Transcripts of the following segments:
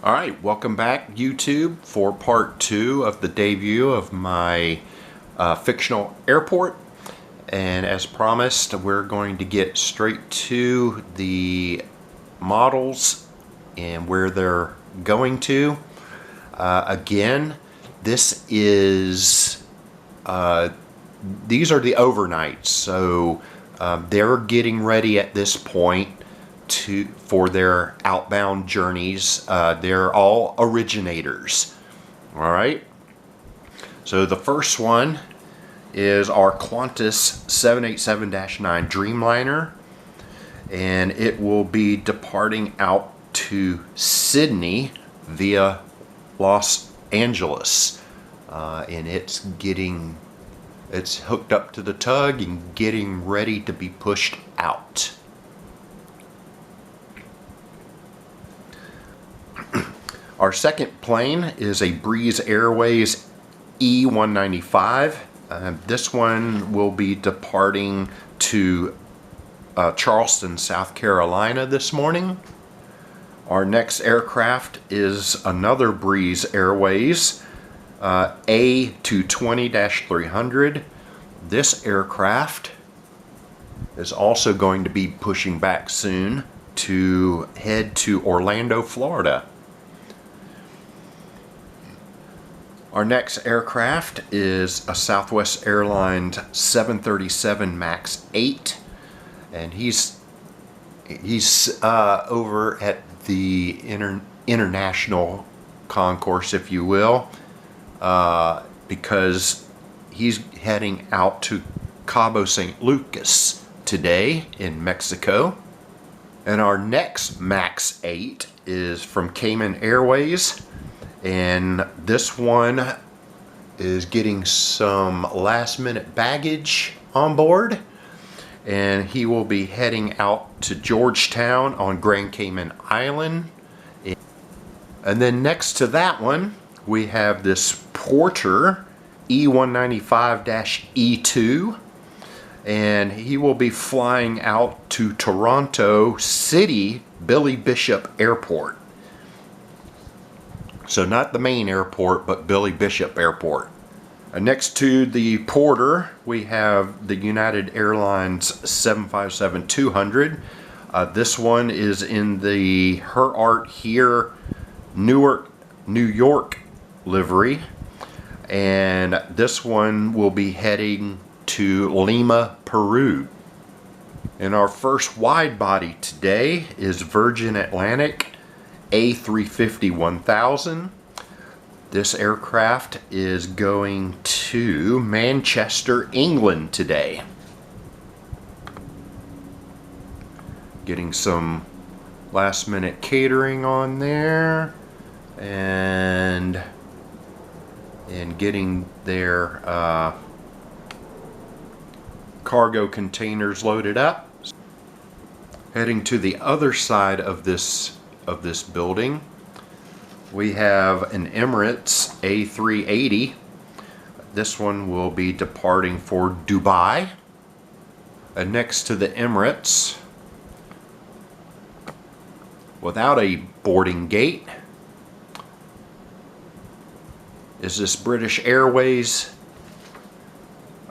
Alright, welcome back YouTube for part 2 of the debut of my fictional airport. And as promised, we're going to get straight to the models and where they're going to. Again, this is these are the overnights, so they're getting ready at this point for their outbound journeys. They're all originators. All right. So the first one is our Qantas 787-9 Dreamliner, and it will be departing out to Sydney via Los Angeles, and it's hooked up to the tug and getting ready to be pushed out. Our second plane is a Breeze Airways E195. This one will be departing to Charleston, South Carolina this morning. Our next aircraft is another Breeze Airways A220-300. This aircraft is also going to be pushing back soon to head to Orlando, Florida. Our next aircraft is a Southwest Airlines 737 MAX 8, and he's over at the international concourse, if you will, because he's heading out to Cabo San Lucas today in Mexico. And our next MAX 8 is from Cayman Airways, and this one is getting some last minute baggage on board, and he will be heading out to Georgetown on Grand Cayman Island. And then next to that one we have this Porter E195-E2, and he will be flying out to Toronto City Billy Bishop Airport. So not the main airport, but Billy Bishop Airport. Next to the Porter, we have the United Airlines 757-200. This one is in the Her Art Here Newark, New York livery. And this one will be heading to Lima, Peru. And our first wide body today is Virgin Atlantic A350-1000. This aircraft is going to Manchester, England today. Getting some last minute catering on there and getting their cargo containers loaded up. Heading to the other side of this building, we have an Emirates A380. This one will be departing for Dubai. And next to the Emirates, without a boarding gate, is this British Airways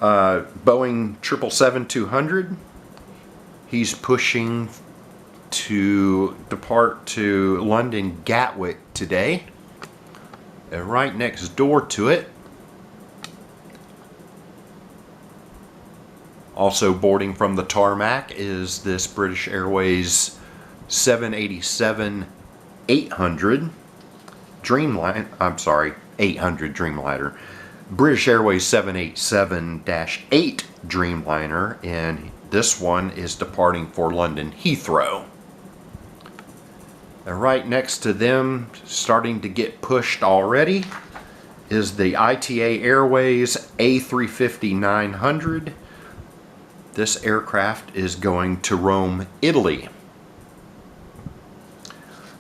Boeing 777-200. He's pushing to depart to London Gatwick today. And right next door to it, also boarding from the tarmac, is this British Airways 787-800 Dreamliner. I'm sorry, 800 Dreamliner. British Airways 787-8 Dreamliner, and this one is departing for London Heathrow. And right next to them, starting to get pushed already, is the ITA Airways A350-900. This aircraft is going to Rome, Italy.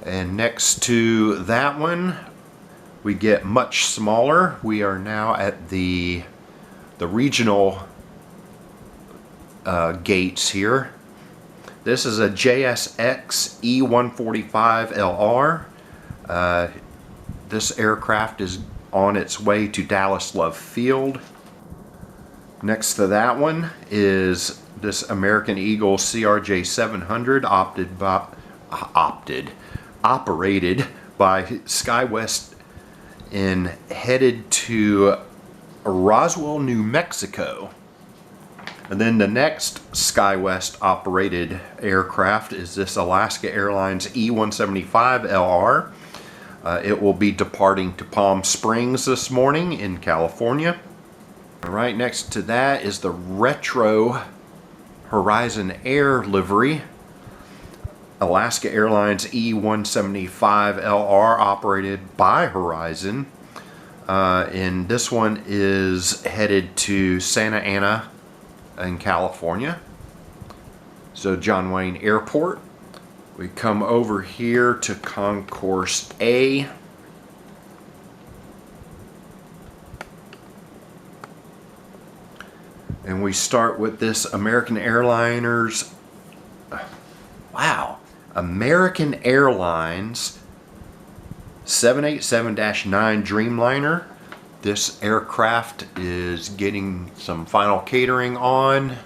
And next to that one, we get much smaller. We are now at the regional gates here. This is a JSX E145LR. This aircraft is on its way to Dallas Love Field. Next to that one is this American Eagle CRJ 700 operated by SkyWest and headed to Roswell, New Mexico. And then the next SkyWest operated aircraft is this Alaska Airlines E-175LR. It will be departing to Palm Springs this morning in California. Right next to that is the retro Horizon Air livery. Alaska Airlines E-175LR operated by Horizon. And this one is headed to Santa Ana in California. So John Wayne Airport. We come over here to Concourse A. And we start with this American Airlines American Airlines 787-9 Dreamliner. This aircraft is getting some final catering on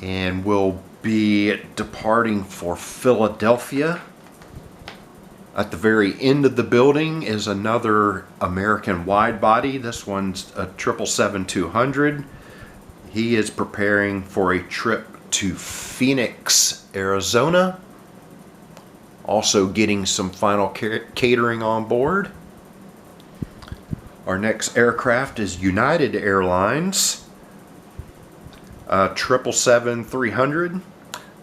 and will be departing for Philadelphia. At the very end of the building is another American wide-body. This one's a 777-200. He is preparing for a trip to Phoenix, Arizona. Also getting some final catering on board. Our next aircraft is United Airlines 777-300.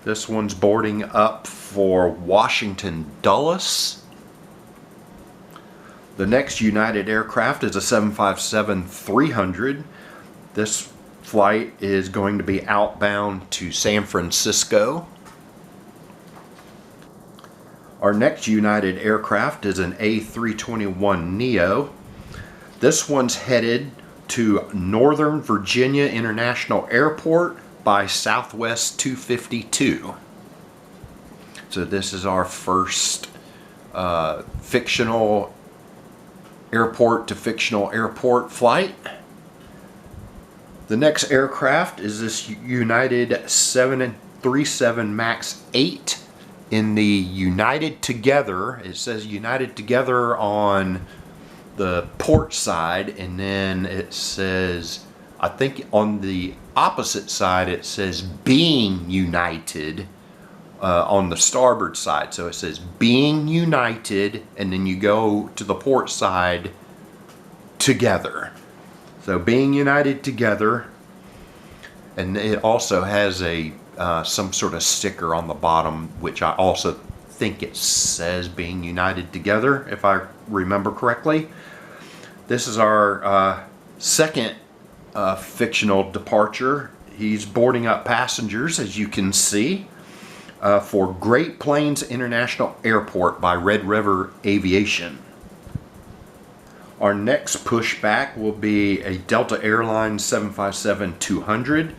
This one's boarding up for Washington Dulles. The next United aircraft is a 757-300. This flight is going to be outbound to San Francisco. Our next United aircraft is an A321neo. This one's headed to Northern Virginia International Airport by Southwest 252. So this is our first fictional airport to fictional airport flight. The next aircraft is this United 737 MAX 8 in the United Together. It says United Together on the port side, and then it says, I think on the opposite side it says Being United on the starboard side. So it says Being United, and then you go to the port side, Together. So Being United Together, and it also has a some sort of sticker on the bottom, which I also think it says Being United Together, if I remember correctly. This is our second fictional departure. He's boarding up passengers, as you can see, for Great Plains International Airport by Red River Aviation. Our next pushback will be a Delta Airlines 757-200.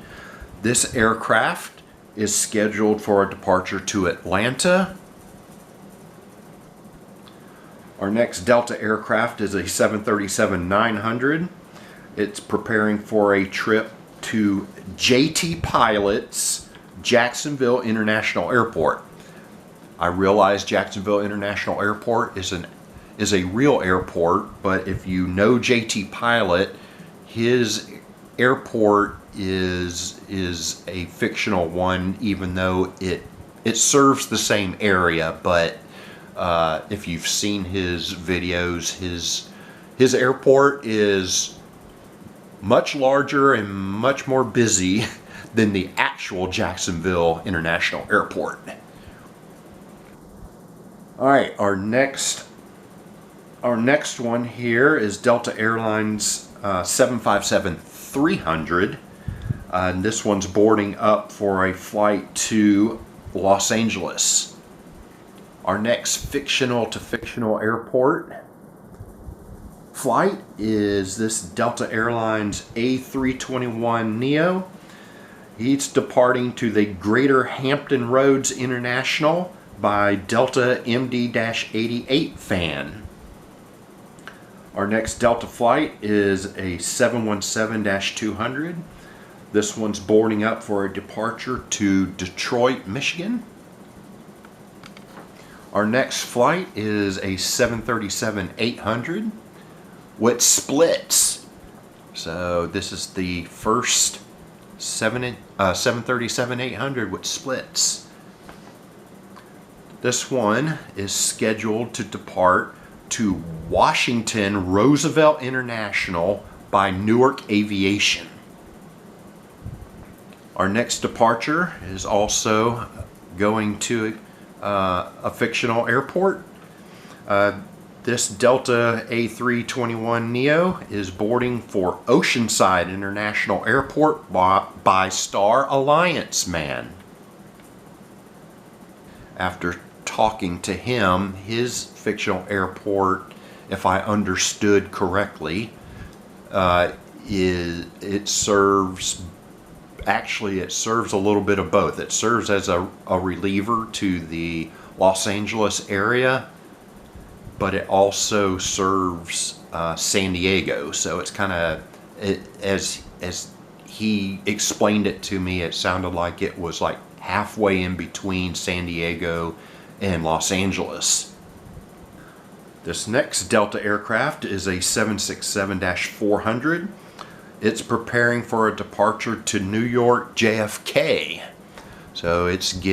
This aircraft is scheduled for a departure to Atlanta. Our next Delta aircraft is a 737-900. It's preparing for a trip to JT Pilots Jacksonville International Airport. I realize Jacksonville International Airport is a real airport, but if you know JT Pilot, his airport is a fictional one, even though it serves the same area. But if you've seen his videos, his airport is much larger and much more busy than the actual Jacksonville International Airport. All right, our next one here is Delta Airlines 757-300. And this one's boarding up for a flight to Los Angeles. Our next fictional to fictional airport flight is this Delta Airlines A321neo. He's departing to the Greater Hampton Roads International by Delta MD-88 fan. Our next Delta flight is a 717-200. This one's boarding up for a departure to Detroit, Michigan. Our next flight is a 737-800 with splits. So this is the first 737-800 with splits. This one is scheduled to depart to Washington Roosevelt International by Newark Aviation. Our next departure is also going to a fictional airport. This Delta A321neo is boarding for Oceanside International Airport by Star Alliance man. After talking to him, his fictional airport, if I understood correctly, it serves a little bit of both. It serves as a reliever to the Los Angeles area, but it also serves San Diego. So it's kind of, as he explained it to me, it sounded like it was like halfway in between San Diego and Los Angeles. This next Delta aircraft is a 767-400. It's preparing for a departure to New York JFK. So it's still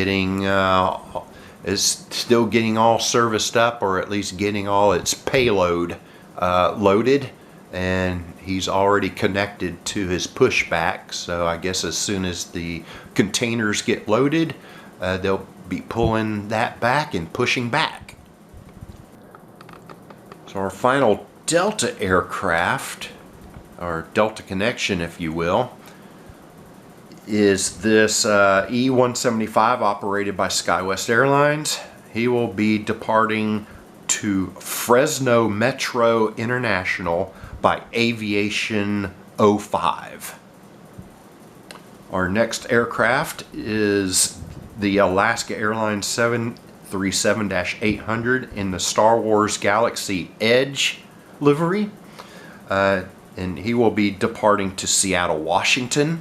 getting all serviced up, or at least getting all its payload loaded, and he's already connected to his pushback. So I guess as soon as the containers get loaded, they'll be pulling that back and pushing back. So our final Delta aircraft, or Delta connection if you will, is this E-175 operated by SkyWest Airlines. He will be departing to Fresno Metro International by Aviation 05. Our next aircraft is the Alaska Airlines 737-800 in the Star Wars Galaxy Edge livery. And he will be departing to Seattle, Washington.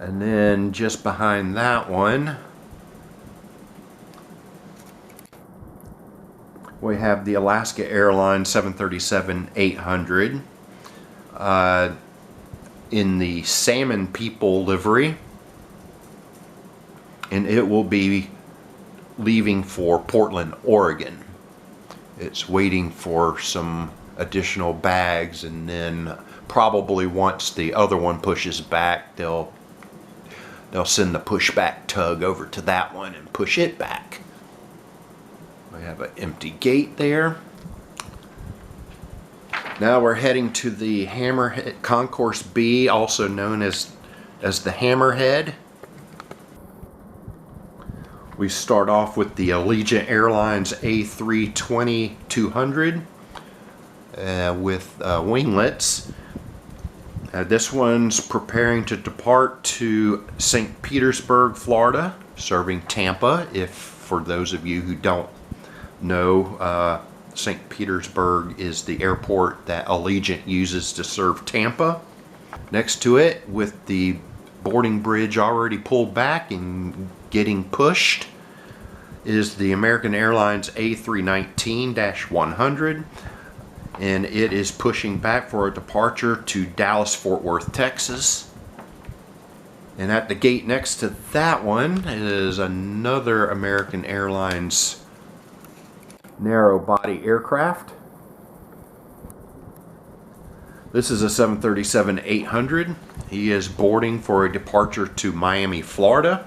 And then just behind that one, we have the Alaska Airlines 737-800 in the Salmon People livery. And it will be leaving for Portland, Oregon. It's waiting for some additional bags, and then probably once the other one pushes back, they'll send the pushback tug over to that one and push it back. We have an empty gate there. Now we're heading to the Hammerhead Concourse B, also known as the Hammerhead. We start off with the Allegiant Airlines A320-200 with winglets. This one's preparing to depart to St. Petersburg, Florida, serving Tampa. If for those of you who don't know, St. Petersburg is the airport that Allegiant uses to serve Tampa. Next to it, with the boarding bridge already pulled back and getting pushed, is the American Airlines A319-100, and it is pushing back for a departure to Dallas-Fort Worth, Texas. And at the gate next to that one is another American Airlines narrow body aircraft. This is a 737-800. He is boarding for a departure to Miami, Florida.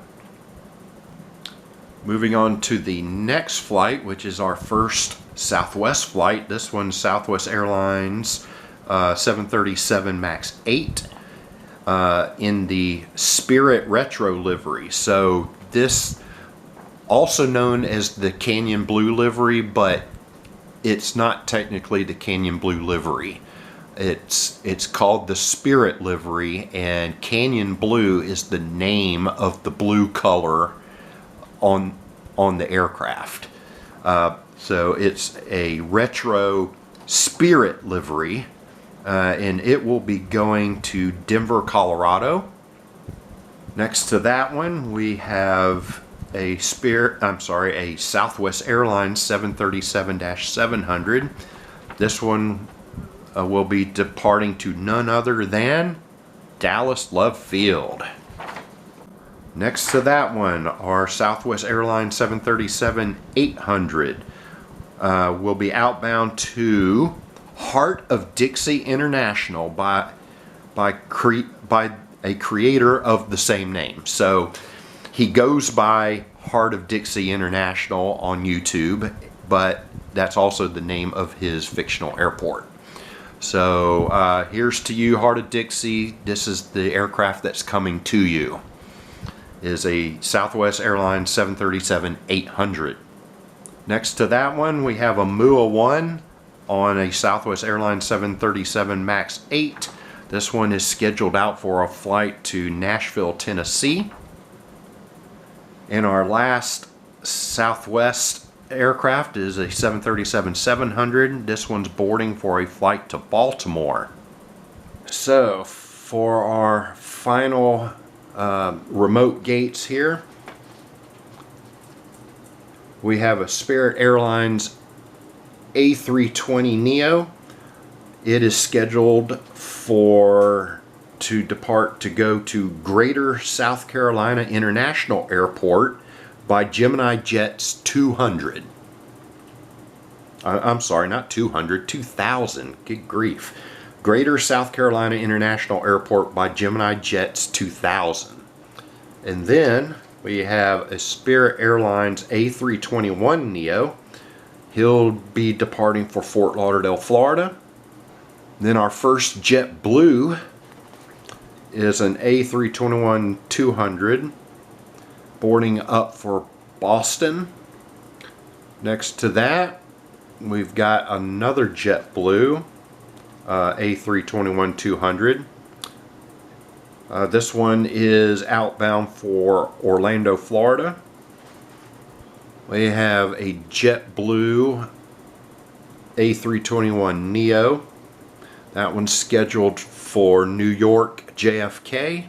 Moving on to the next flight, which is our first Southwest flight. This one's Southwest Airlines 737 MAX 8 in the Spirit Retro livery. So this, also known as the Canyon Blue livery, but it's not technically the Canyon Blue livery. It's called the Spirit livery, and Canyon Blue is the name of the blue color on on the aircraft. So it's a retro Spirit livery, and it will be going to Denver, Colorado. Next to that one, we have a Southwest Airlines 737-700. This one will be departing to none other than Dallas Love Field. Next to that one, our Southwest Airlines 737-800 will be outbound to Heart of Dixie International by a creator of the same name. So he goes by Heart of Dixie International on YouTube, but that's also the name of his fictional airport. So here's to you, Heart of Dixie. This is the aircraft that's coming to you. It is a Southwest Airlines 737-800. Next to that one, we have a MUA 1 on a Southwest Airlines 737 MAX 8. This one is scheduled out for a flight to Nashville, Tennessee. And our last Southwest aircraft is a 737-700. This one's boarding for a flight to Baltimore. So for our final remote gates here, we have a Spirit Airlines A320neo. It is scheduled to depart to go to Greater South Carolina International Airport by Gemini Jets 200. I'm sorry, not 200, 2000. Good grief. Greater South Carolina International Airport by Gemini Jets 2000. And then we have a Spirit Airlines A321neo. He'll be departing for Fort Lauderdale, Florida. Then our first JetBlue is an A321-200 boarding up for Boston. Next to that, we've got another JetBlue A321-200. This one is outbound for Orlando, Florida. We have a JetBlue A321neo. That one's scheduled for New York, JFK.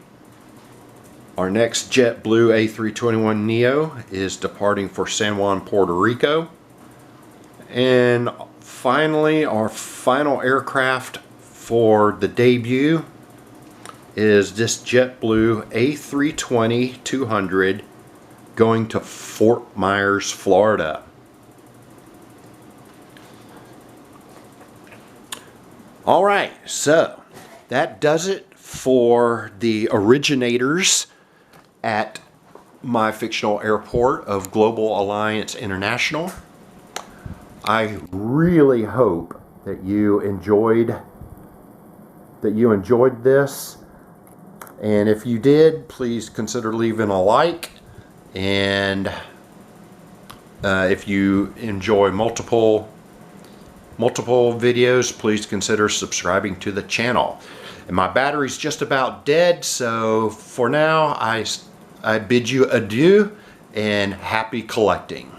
Our next JetBlue A321neo is departing for San Juan, Puerto Rico. And finally, our final aircraft for the debut is this JetBlue A320-200 going to Fort Myers, Florida. All right, so that does it for the originators at my fictional airport of Global Alliance International. I really hope that you enjoyed this, and if you did, please consider leaving a like, and if you enjoy multiple videos, please consider subscribing to the channel. And my battery's just about dead, so for now I bid you adieu and happy collecting.